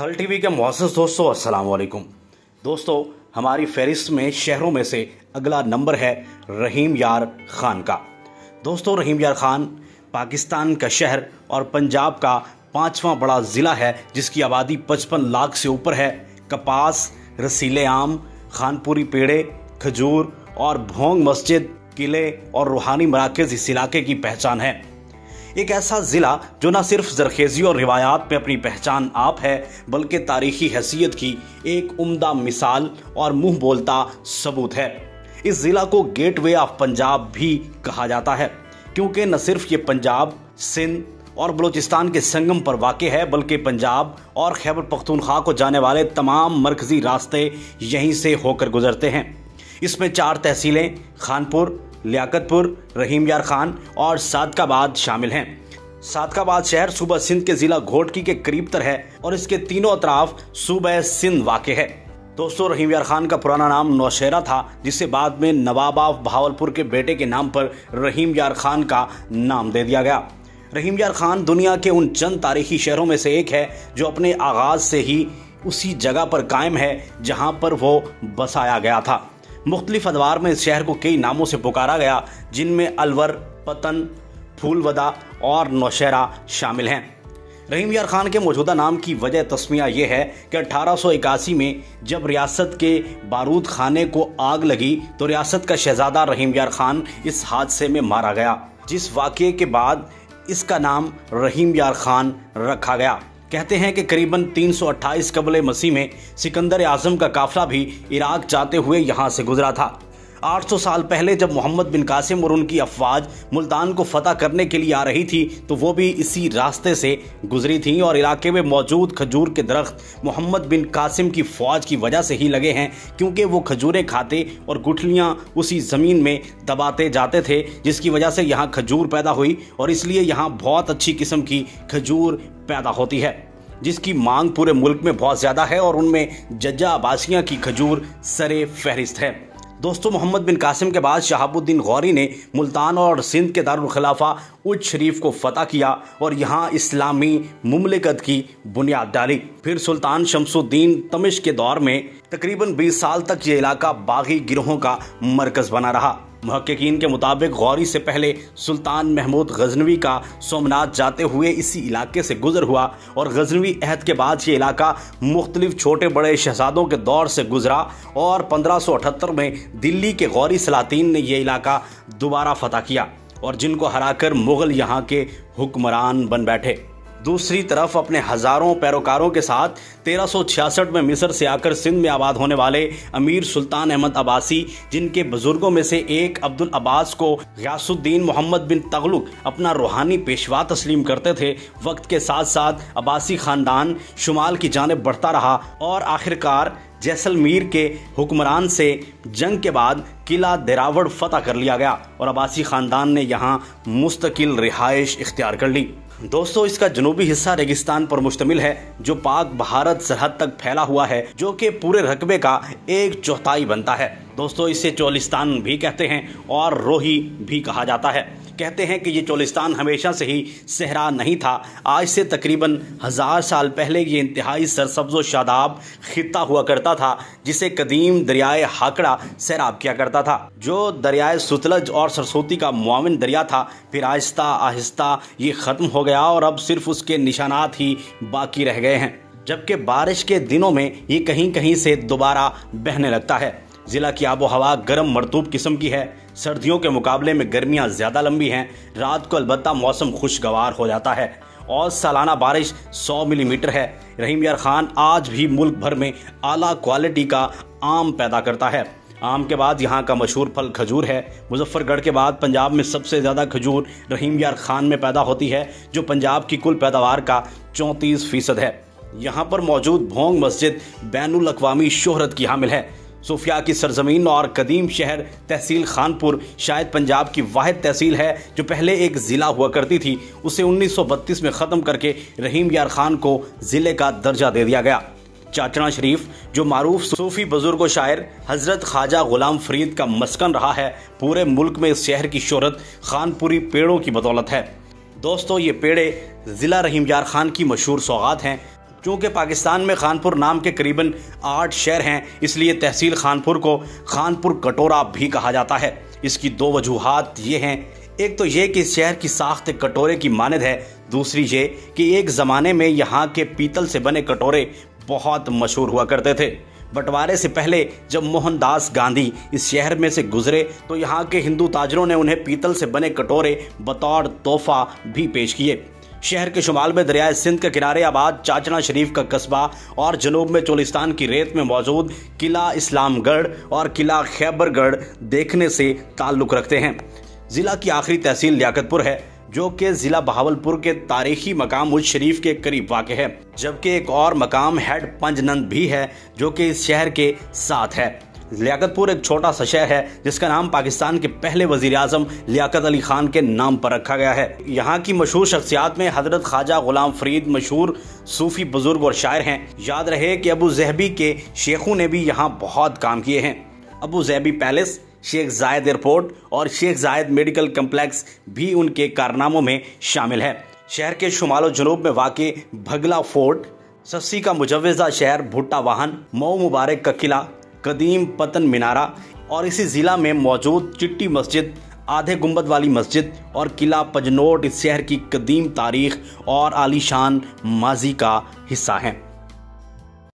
थल टीवी के मुअज़्ज़ज़ दोस्तों, अस्सलाम वालेकुम। दोस्तों, हमारी फहरिस्त में शहरों में से अगला नंबर है रहीम यार खान का। दोस्तों, रहीम यार खान पाकिस्तान का शहर और पंजाब का 5वां बड़ा ज़िला है, जिसकी आबादी 55 लाख से ऊपर है। कपास, रसीले आम, खानपुरी पेड़े, खजूर और भोंग मस्जिद, किले और रूहानी मराकज़ इस इलाके की पहचान है। एक ऐसा ज़िला जो न सिर्फ ज़रखेज़ी और रिवायात में अपनी पहचान आप है, बल्कि तारीख़ी हैसियत की एक उम्दा मिसाल और मुँह बोलता सबूत है। इस ज़िला को गेटवे ऑफ पंजाब भी कहा जाता है, क्योंकि न सिर्फ ये पंजाब, सिंध और बलूचिस्तान के संगम पर वाक़ है, बल्कि पंजाब और खैबर पख्तूनख्वा को जाने वाले तमाम मरकज़ी रास्ते यहीं से होकर गुजरते हैं। इसमें 4 तहसीलें खानपुर, लियाकतपुर, रहीम यार खान और सादकाबाद शामिल हैं। सादकाबाद शहर सूबा सिंध के ज़िला घोटकी के करीब तर है और इसके तीनों अतराफ सूबा सिंध वाक़ है। दोस्तों, रहीम यार खान का पुराना नाम नौशेरा था, जिसे बाद में नवाब ऑफ बहावलपुर के बेटे के नाम पर रहीम यार खान का नाम दे दिया गया। रहीम यार खान दुनिया के उन चंद तारीखी शहरों में से एक है जो अपने आगाज़ से ही उसी जगह पर कायम है जहाँ पर वो बसाया गया था। मुख्तलिफ अदवार में इस शहर को कई नामों से पुकारा गया, जिनमें अलवर, पतन, फूलवदा और नौशेरा शामिल हैं। रहीम यार खान के मौजूदा नाम की वजह तस्मिया ये है कि 1881 में जब रियासत के बारूद खाने को आग लगी तो रियासत का शहजादा रहीम यार खान इस हादसे में मारा गया, जिस वाक़े के बाद इसका नाम रहीम यार खान रखा गया। कहते हैं कि करीबन 328 कबल मसीह में सिकंदर आज़म का काफिला भी इराक जाते हुए यहाँ से गुजरा था। 800 साल पहले जब मोहम्मद बिन कासिम और उनकी अफवाज मुल्तान को फतह करने के लिए आ रही थी, तो वो भी इसी रास्ते से गुजरी थी और इलाके में मौजूद खजूर के दरख्त मोहम्मद बिन कासिम की फ़ौज की वजह से ही लगे हैं, क्योंकि वो खजूरें खाते और गुठलियाँ उसी ज़मीन में दबाते जाते थे, जिसकी वजह से यहाँ खजूर पैदा हुई और इसलिए यहाँ बहुत अच्छी किस्म की खजूर पैदा होती है, जिसकी मांग पूरे मुल्क में बहुत ज़्यादा है और उनमें जज्जा अब्बासियाँ की खजूर सरे फहरिस्त है। दोस्तों, मोहम्मद बिन कासिम के बाद शहाबुद्दीन गौरी ने मुल्तान और सिंध के दारुल खिलाफा उज शरीफ को फतह किया और यहाँ इस्लामी मुमलिकत की बुनियाद डाली। फिर सुल्तान शमसुद्दीन तमिश के दौर में तकरीबन 20 साल तक ये इलाका बागी गिरोहों का मरकज़ बना रहा। मुहक्किकीन के मुताबिक गौरी से पहले सुल्तान महमूद गजनवी का सोमनाथ जाते हुए इसी इलाके से गुजर हुआ और गजनवी अहद के बाद ये इलाका मुख्तलिफ छोटे बड़े शहजादों के दौर से गुजरा और 1578 में दिल्ली के गौरी सलातीन ने यह इलाका दोबारा फतह किया और जिनको हराकर मुग़ल यहाँ के हुक्मरान बन बैठे। दूसरी तरफ अपने हज़ारों पैरोकारों के साथ 1366 में मिस्र से आकर सिंध में आबाद होने वाले अमीर सुल्तान अहमद अब्बासी, जिनके बुजुर्गों में से एक अब्दुल अब्बास को ग़ियासुद्दीन मोहम्मद बिन तगलुक अपना रूहानी पेशवा तस्लीम करते थे, वक्त के साथ साथ अब्बासी ख़ानदान शुमाल की जानिब बढ़ता रहा और आखिरकार जैसलमेर के हुक्मरान से जंग के बाद किला देरावड़ फतह कर लिया गया और अब्बासी ख़ानदान ने यहाँ मुस्तकिल रिहाइश इख्तियार कर ली। दोस्तों, इसका जनूबी हिस्सा रेगिस्तान पर मुश्तमिल है, जो पाक भारत सरहद तक फैला हुआ है, जो कि पूरे रकबे का 1/4 बनता है। दोस्तों, इसे चोलिस्तान भी कहते हैं और रोही भी कहा जाता है। कहते हैं कि ये चोलिस्तान हमेशा से ही सहरा नहीं था। आज से तकरीबन 1000 साल पहले ये इंतहाई सरसब्ज़ व शादाब खित्ता हुआ करता था, जिसे कदीम दरियाए हाकड़ा सैराब किया करता था, जो दरियाए सुतलज और सरस्वती का मुआविन दरिया था। फिर आहिस्ता आहिस्ता ये ख़त्म हो गया और अब सिर्फ उसके निशानात ही बाकी रह गए हैं, जबकि बारिश के दिनों में ये कहीं कहीं से दोबारा बहने लगता है। ज़िला की आबो हवा गर्म मरतूब किस्म की है। सर्दियों के मुकाबले में गर्मियाँ ज़्यादा लंबी हैं। रात को अलबत्ता मौसम खुशगवार हो जाता है और सालाना बारिश 100 मिलीमीटर है। रहीम यार खान आज भी मुल्क भर में आला क्वालिटी का आम पैदा करता है। आम के बाद यहाँ का मशहूर फल खजूर है। मुजफ्फरगढ़ के बाद पंजाब में सबसे ज़्यादा खजूर रहीम यार खान में पैदा होती है, जो पंजाब की कुल पैदावार का 34% है। यहाँ पर मौजूद भोंग मस्जिद बैनुल अक़वामी शोहरत की हामिल है। सूफिया की सरजमीन और कदीम शहर तहसील खानपुर शायद पंजाब की वाहिद तहसील है जो पहले एक ज़िला हुआ करती थी। उसे 1932 में ख़त्म करके रहीम यार खान को ज़िले का दर्जा दे दिया गया। चाचना शरीफ, जो मारूफ सूफ़ी बुजुर्ग व शायर हज़रत ख्वाजा गुलाम फरीद का मस्कन रहा है, पूरे मुल्क में इस शहर की शोहरत खानपुरी पेड़ों की बदौलत है। दोस्तों, ये पेड़े ज़िला रहीम यार खान की मशहूर सौगात हैं। चूँकि पाकिस्तान में खानपुर नाम के करीबन 8 शहर हैं, इसलिए तहसील खानपुर को खानपुर कटोरा भी कहा जाता है। इसकी 2 वजूहात ये हैं, एक तो ये कि इस शहर की साख्त कटोरे की मानद है, दूसरी ये कि एक ज़माने में यहाँ के पीतल से बने कटोरे बहुत मशहूर हुआ करते थे। बंटवारे से पहले जब मोहनदास गांधी इस शहर में से गुजरे तो यहाँ के हिंदू ताजरों ने उन्हें पीतल से बने कटोरे बतौर तोहफा भी पेश किए। शहर के शुमाल में दरियाए सिंध के किनारे आबाद चाचना शरीफ का कस्बा और जनूब में चोलिस्तान की रेत में मौजूद किला इस्लामगढ़ और किला खैबरगढ़ देखने से ताल्लुक़ रखते हैं। ज़िला की आखिरी तहसील लियाकतपुर है, जो कि ज़िला बहावलपुर के तारीखी मकाम उज शरीफ के करीब वाक़ है, जबकि एक और मकाम हेड पंजनंद भी है जो कि इस शहर के साथ है। लियाकतपुर एक छोटा सा शहर है जिसका नाम पाकिस्तान के पहले वज़ीर आज़म लियाकत अली खान के नाम पर रखा गया है। यहाँ की मशहूर शख्सियात में हज़रत ख्वाजा गुलाम फरीद मशहूर सूफ़ी बुजुर्ग और शायर हैं। याद रहे कि अबू ज़हबी के शेखों ने भी यहाँ बहुत काम किए हैं। अबू ज़हबी पैलेस, शेख जायद एयरपोर्ट और शेख जायद मेडिकल कम्प्लेक्स भी उनके कारनामों में शामिल है। शहर के शुमालो जनूब में वाक़े भगला फोर्ट, सस्सी का मुजव्वज़ा शहर भुट्टा वाहन, मऊ मुबारक का किला, कदीम पतन मीनारा और इसी ज़िला में मौजूद चिट्टी मस्जिद, आधे गुंबद वाली मस्जिद और किला पजनोट इस शहर की कदीम तारीख और आलीशान माजी का हिस्सा हैं।